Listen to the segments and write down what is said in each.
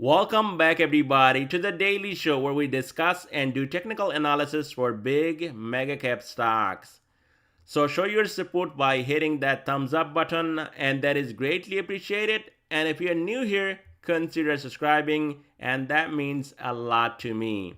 Welcome back, everybody, to the Daily Show where we discuss and do technical analysis for big mega cap stocks. So show your support by hitting that thumbs up button, and that is greatly appreciated. And if you're new here, consider subscribing, and that means a lot to me.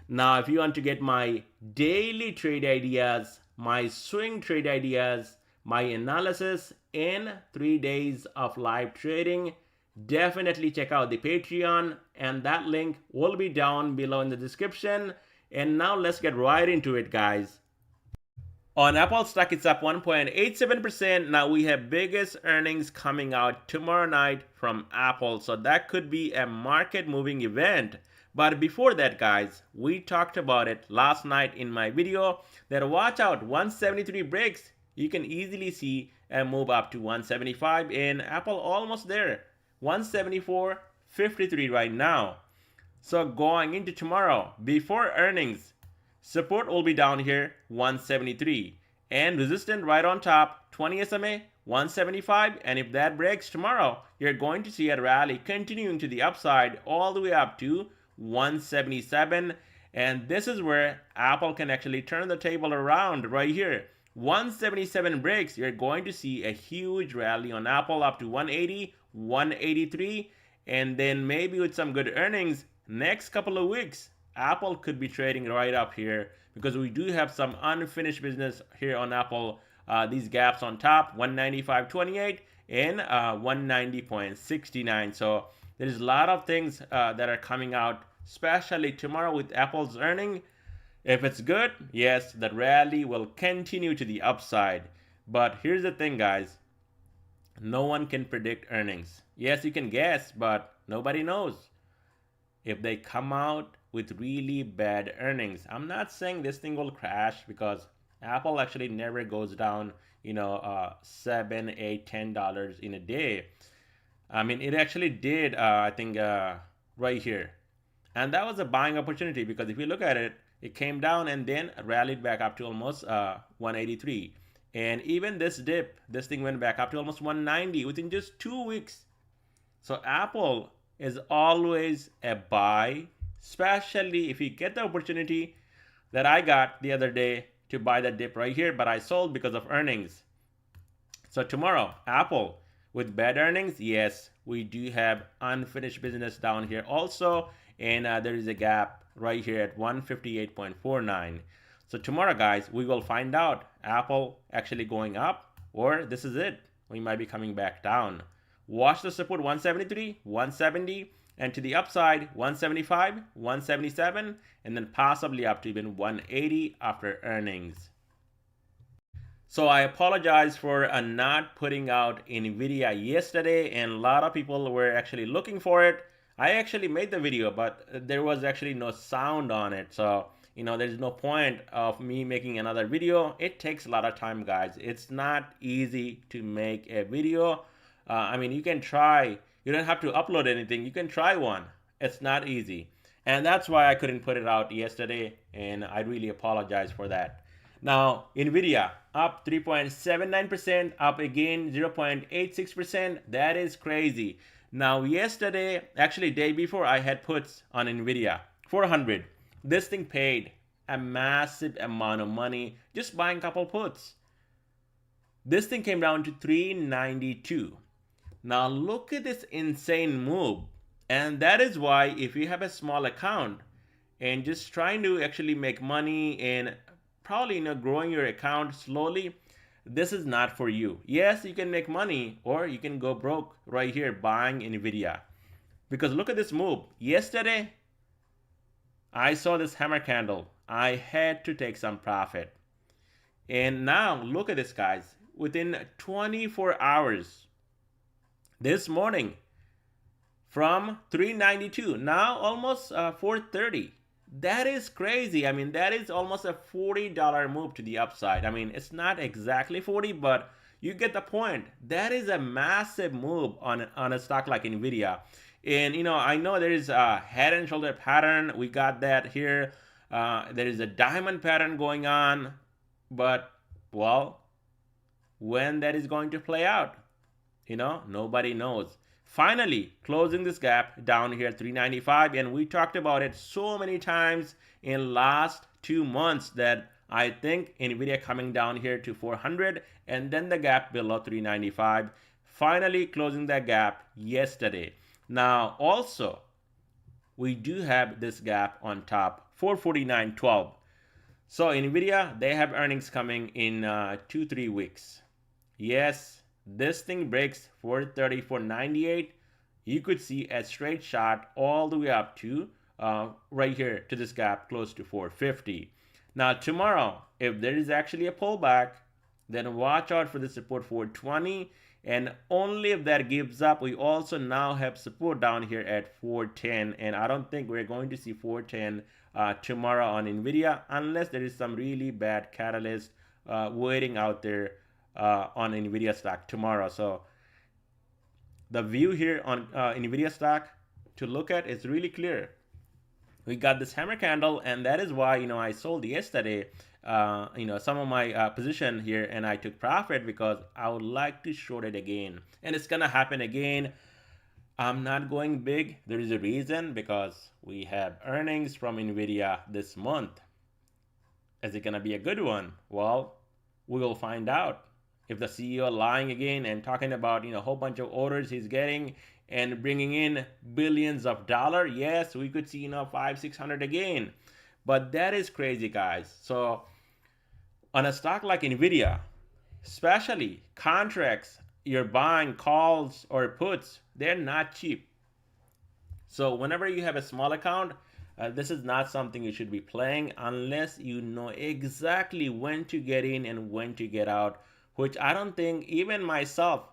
Now, if you want to get my daily trade ideas, my swing trade ideas, my analysis in 3 days of live trading, definitely check out the Patreon, and that link will be down below in the description. And now let's get right into it, guys. On Apple stock, it's up 1.87%. Now we have biggest earnings coming out tomorrow night from Apple, so that could be a market moving event. But before that, guys, we talked about it last night in my video that watch out, 173 breaks, you can easily see a move up to 175, and Apple almost there. 174.53 right now. So going into tomorrow, before earnings, support will be down here, 173. And resistance right on top, 20 SMA, 175. And if that breaks tomorrow, you're going to see a rally continuing to the upside all the way up to 177. And this is where Apple can actually turn the table around right here. 177 breaks, you're going to see a huge rally on Apple up to 180, 183, and then maybe with some good earnings next couple of weeks, Apple could be trading right up here because we do have some unfinished business here on Apple. These gaps on top, 195.28 and 190.69. So there's a lot of things that are coming out, especially tomorrow with Apple's earning. If it's good, yes, that rally will continue to the upside. But here's the thing, guys. No one can predict earnings. Yes, you can guess, but nobody knows. If they come out with really bad earnings, I'm not saying this thing will crash because Apple actually never goes down, $7, $8, $10 in a day. I mean, it actually did, I think, right here. And that was a buying opportunity because if you look at it, it came down and then rallied back up to almost 183. And even this dip, this thing went back up to almost 190 within just 2 weeks. So Apple is always a buy, especially if you get the opportunity that I got the other day to buy that dip right here, but I sold because of earnings. So tomorrow, Apple with bad earnings, yes, we do have unfinished business down here also, and there is a gap right here at 158.49. So tomorrow, guys, we will find out Apple actually going up, or this is it. We might be coming back down. Watch the support 173, 170, and to the upside 175, 177, and then possibly up to even 180 after earnings. So I apologize for not putting out Nvda yesterday, and a lot of people were actually looking for it. I actually made the video, but there was actually no sound on it. So, there's no point of me making another video. It takes a lot of time, guys. It's not easy to make a video. I mean, you can try. You don't have to upload anything. You can try one. It's not easy. And that's why I couldn't put it out yesterday. And I really apologize for that. Now, Nvidia up 3.79%, up again 0.86%. That is crazy. Now, yesterday, actually day before, I had puts on Nvidia, 400. This thing paid a massive amount of money just buying a couple puts. This thing came down to 392. Now, look at this insane move. And that is why if you have a small account and just trying to actually make money and probably growing your account slowly, this is not for you. Yes, you can make money or you can go broke right here buying Nvidia. Because look at this move. Yesterday, I saw this hammer candle. I had to take some profit. And now look at this, guys. Within 24 hours, this morning, from 392, now almost 430. That is crazy. I mean, that is almost a $40 move to the upside. I mean, it's not exactly 40, but you get the point. That is a massive move on a stock like Nvidia. And I know there is a head and shoulder pattern. We got that here. There is a diamond pattern going on, but well, when that is going to play out, nobody knows. finally closing this gap down here at 395, and we talked about it so many times in last 2 months that I think Nvidia coming down here to 400 and then the gap below 395, finally closing that gap yesterday. Now also we do have this gap on top, 449.12. So Nvidia, they have earnings coming in 2-3 weeks. Yes, this thing breaks 434.98, you could see a straight shot all the way up to right here to this gap close to 450. Now tomorrow, if there is actually a pullback, then watch out for the support 420, and only if that gives up, we also now have support down here at 410, and I don't think we're going to see 410 tomorrow on Nvidia unless there is some really bad catalyst waiting out there on Nvidia stock tomorrow. So the view here on Nvidia stock to look at is really clear. We got this hammer candle, and that is why I sold yesterday some of my position here, and I took profit because I would like to short it again, and it's gonna happen again. I'm not going big. There is a reason, because we have earnings from Nvidia this month. Is it gonna be a good one? Well, we will find out. If the CEO lying again and talking about a whole bunch of orders he's getting and bringing in billions of dollars, yes, we could see 500-600 again. But that is crazy, guys. So on a stock like Nvidia, especially contracts you're buying, calls or puts, they're not cheap. So whenever you have a small account, this is not something you should be playing unless you know exactly when to get in and when to get out, which I don't think even myself,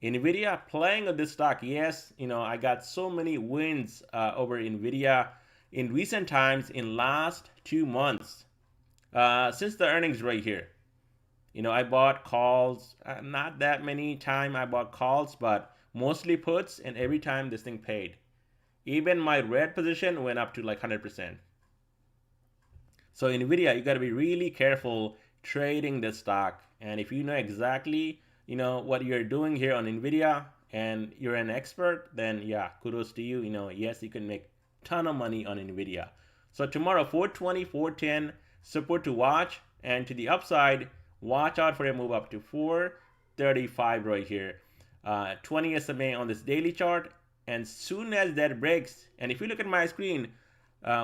Nvidia, playing with this stock, yes, I got so many wins over Nvidia in recent times in last 2 months since the earnings right here. I bought calls, not that many time I bought calls, but mostly puts, and every time this thing paid. Even my red position went up to like 100%. So Nvidia, you got to be really careful trading this stock. And if you know exactly what you're doing here on Nvidia and you're an expert, then yeah, kudos to you. Yes, you can make ton of money on Nvidia. So tomorrow 420, 410 support to watch, and to the upside, watch out for a move up to 435 right here. 20 SMA on this daily chart, and soon as that breaks, and if you look at my screen,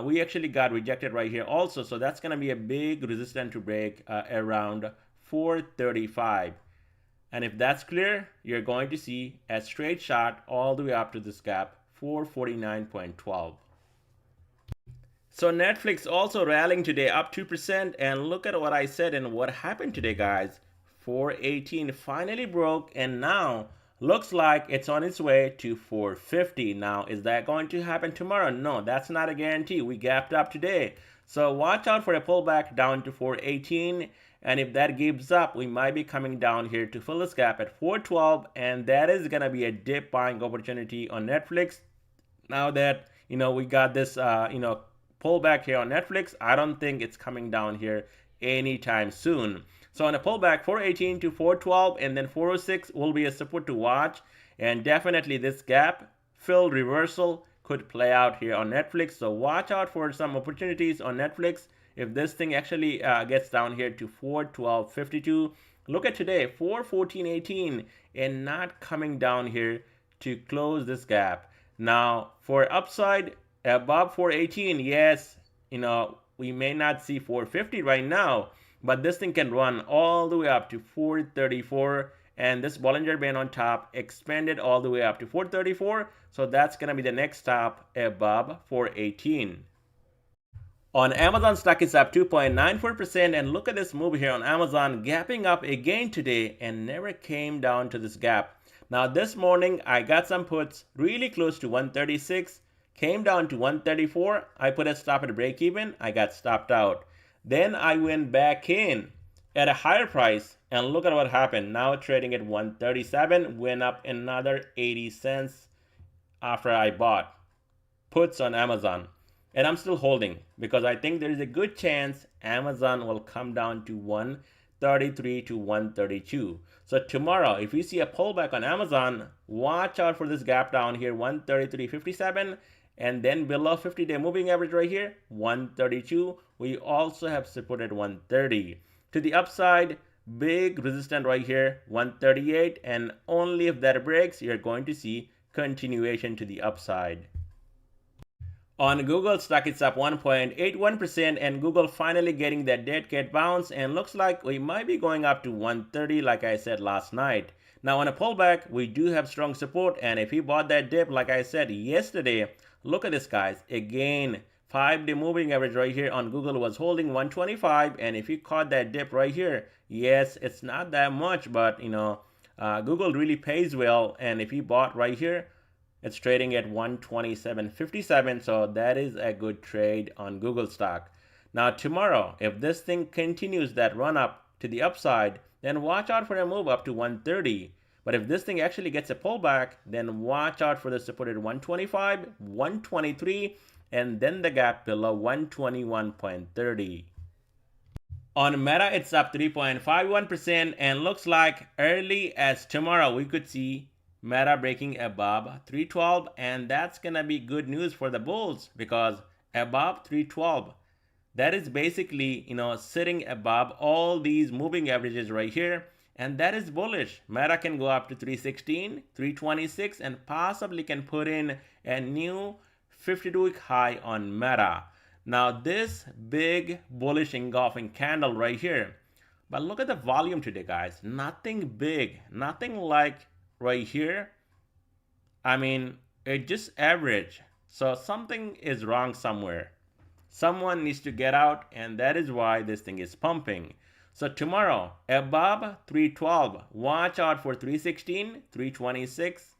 we actually got rejected right here also, so that's going to be a big resistance to break around 435. And if that's clear, you're going to see a straight shot all the way up to this gap, 449.12. So Netflix also rallying today, up 2%, and look at what I said and what happened today, guys. 418 finally broke, and now looks like it's on its way to 450. Now, is that going to happen tomorrow? No, that's not a guarantee. We gapped up today. So watch out for a pullback down to 418. And if that gives up, we might be coming down here to fill this gap at 412. And that is going to be a dip buying opportunity on Netflix. Now that, we got this, pullback here on Netflix, I don't think it's coming down here anytime soon. So on a pullback, 418 to 412 and then 406 will be a support to watch. And definitely this gap fill reversal could play out here on Netflix. So watch out for some opportunities on Netflix if this thing actually gets down here to 412.52. Look at today, 414.18, and not coming down here to close this gap. Now for upside above 418, yes, we may not see 450 right now, but this thing can run all the way up to 434, and this Bollinger Band on top expanded all the way up to 434, so that's going to be the next stop above 418. On Amazon stock, is up 2.94%, and look at this move here on Amazon, gapping up again today and never came down to this gap. Now this morning I got some puts really close to 136, came down to 134. I put a stop at break even. I got stopped out. Then I went back in at a higher price, and look at what happened. Now trading at 137, went up another 80 cents after I bought puts on Amazon. And I'm still holding because I think there is a good chance Amazon will come down to 133 to 132. So tomorrow, if you see a pullback on Amazon, watch out for this gap down here, 133.57, and then below 50-day moving average right here, 132. We also have support at 130. To the upside, big resistance right here, 138, and only if that breaks, you're going to see continuation to the upside. On Google stock, it's up 1.81%, and Google finally getting that dead cat bounce, and looks like we might be going up to 130 like I said last night. Now on a pullback, we do have strong support, and if you bought that dip like I said yesterday, look at this guys. Again, 5-day moving average right here on Google was holding 125, and if you caught that dip right here, yes, it's not that much, but Google really pays well, and if you bought right here, it's trading at 127.57, so that is a good trade on Google stock. Now tomorrow, if this thing continues that run up to the upside, then watch out for a move up to 130. But if this thing actually gets a pullback, then watch out for the support at 125, 123, and then the gap below 121.30. On Meta, it's up 3.51%, and looks like early as tomorrow we could see Meta breaking above 312, and that's gonna be good news for the bulls, because above 312, that is basically sitting above all these moving averages right here, and that is bullish. Meta can go up to 316, 326, and possibly can put in a new 52-week high on Meta. Now this big bullish engulfing candle right here, but look at the volume today guys. Nothing big, nothing like right here. I mean, it just average. So something is wrong somewhere. Someone needs to get out, and that is why this thing is pumping. So tomorrow, above 312, watch out for 316, 326.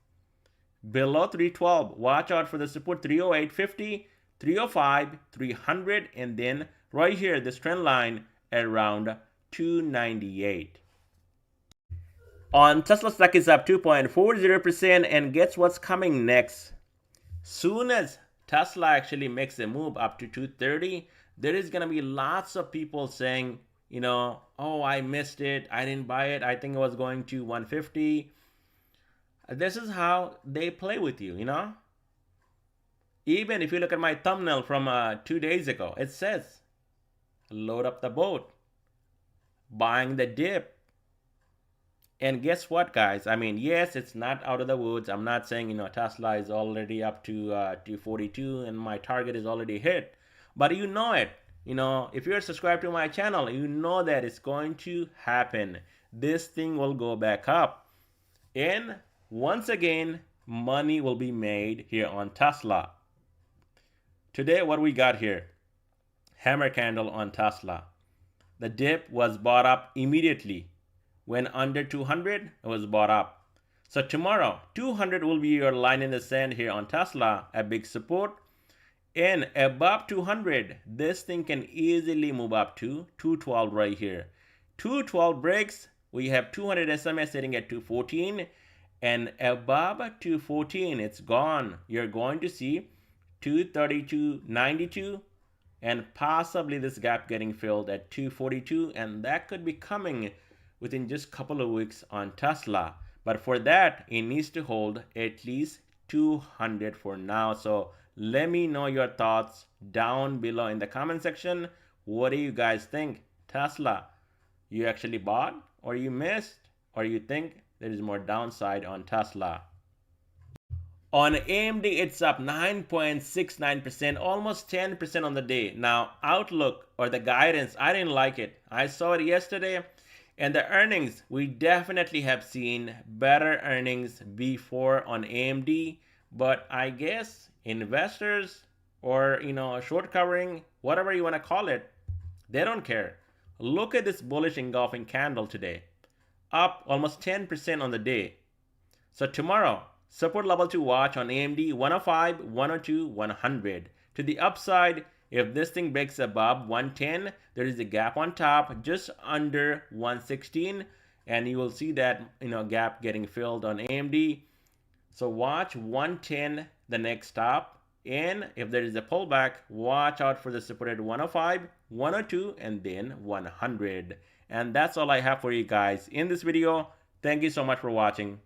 Below 312, watch out for the support 308.50, 305, 300, and then right here, this trend line around 298. On Tesla stock is up 2.40%, and guess what's coming next? Soon as Tesla actually makes a move up to 230, there is going to be lots of people saying, oh, I missed it, I didn't buy it, I think it was going to 150. This is how they play with you, Even if you look at my thumbnail from 2 days ago, it says, load up the boat, buying the dip. And guess what, guys? I mean, yes, it's not out of the woods. I'm not saying, Tesla is already up to 242 and my target is already hit. But you know it. If you're subscribed to my channel, you know that it's going to happen. This thing will go back up. And once again, money will be made here on Tesla. Today, what we got here? Hammer candle on Tesla. The dip was bought up immediately. When under 200, it was bought up. So tomorrow, 200 will be your line in the sand here on Tesla, a big support. And above 200, this thing can easily move up to 212 right here. 212 breaks, we have 200 SMA sitting at 214. And above 214, it's gone. You're going to see 232.92. And possibly this gap getting filled at 242. And that could be coming within just a couple of weeks on Tesla. But for that, it needs to hold at least 200 for now. So let me know your thoughts down below in the comment section. What do you guys think? Tesla, you actually bought, or you missed, or you think there is more downside on Tesla? On AMD, it's up 9.69%, almost 10% on the day. Now, outlook or the guidance, I didn't like it. I saw it yesterday. And the earnings, we definitely have seen better earnings before on AMD, but I guess investors or short covering, whatever you want to call it, they don't care. Look at this bullish engulfing candle today, up almost 10% on the day. So tomorrow, support level to watch on AMD 105, 102, 100. To the upside, if this thing breaks above 110, there is a gap on top just under 116, and you will see that gap getting filled on AMD. So watch 110 the next stop, and if there is a pullback, watch out for the support at 105, 102, and then 100. And that's all I have for you guys in this video. Thank you so much for watching.